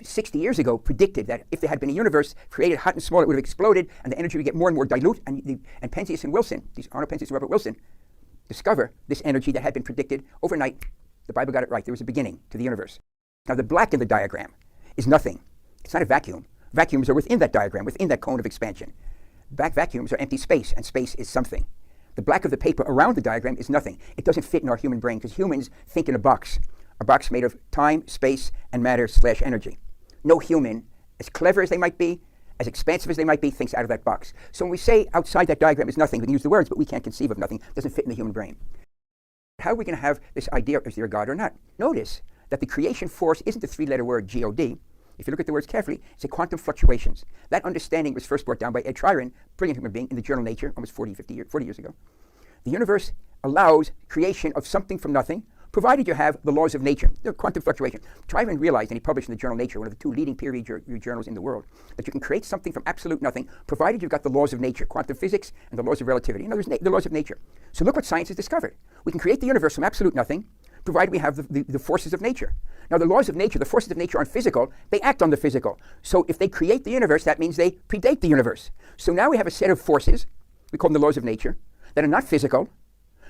60 years ago predicted that if there had been a universe created hot and small, it would have exploded, and the energy would get more and more dilute. And Penzias and Wilson, these Arnold Penzias and Robert Wilson, discover this energy that had been predicted overnight. The Bible got it right. There was a beginning to the universe. Now, the black in the diagram is nothing. It's not a vacuum. Vacuums are within that diagram, within that cone of expansion. Black vacuums are empty space, and space is something. The black of the paper around the diagram is nothing. It doesn't fit in our human brain because humans think in a box made of time, space, and matter/energy. No human, as clever as they might be, as expansive as they might be, thinks out of that box. So when we say outside that diagram is nothing, we can use the words, but we can't conceive of nothing. It doesn't fit in the human brain. How are we going to have this idea of is there a God or not? Notice that the creation force isn't the three-letter word G-O-D. If you look at the words carefully, it's a quantum fluctuations. That understanding was first brought down by Ed Tryon, brilliant human being, in the journal Nature, almost 40 years ago. The universe allows creation of something from nothing, provided you have the laws of nature, the quantum fluctuation. Tryon realized, and he published in the journal Nature, one of the two leading peer-reviewed journals in the world, that you can create something from absolute nothing, provided you've got the laws of nature, quantum physics and the laws of relativity. In other words, the laws of nature. So look what science has discovered. We can create the universe from absolute nothing, provided we have the forces of nature. Now, the laws of nature, the forces of nature aren't physical. They act on the physical. So if they create the universe, that means they predate the universe. So now we have a set of forces, we call them the laws of nature, that are not physical,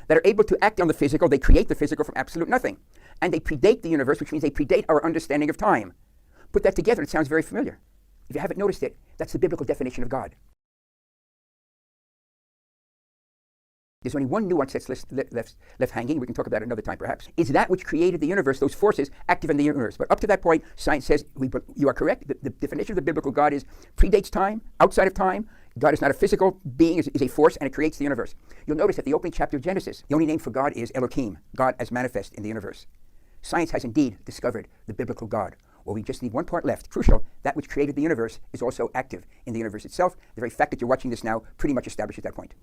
that are able to act on the physical. They create the physical from absolute nothing. And they predate the universe, which means they predate our understanding of time. Put that together, it sounds very familiar. If you haven't noticed it, that's the biblical definition of God. There's only one nuance that's left hanging. We can talk about it another time, perhaps. Is that which created the universe, those forces active in the universe. But up to that point, science says you are correct. The definition of the biblical God is predates time, outside of time. God is not a physical being, is a force, and it creates the universe. You'll notice at the opening chapter of Genesis, the only name for God is Elohim, God as manifest in the universe. Science has indeed discovered the biblical God. Well, we just need one part left. Crucial, that which created the universe is also active in the universe itself. The very fact that you're watching this now pretty much establishes that point.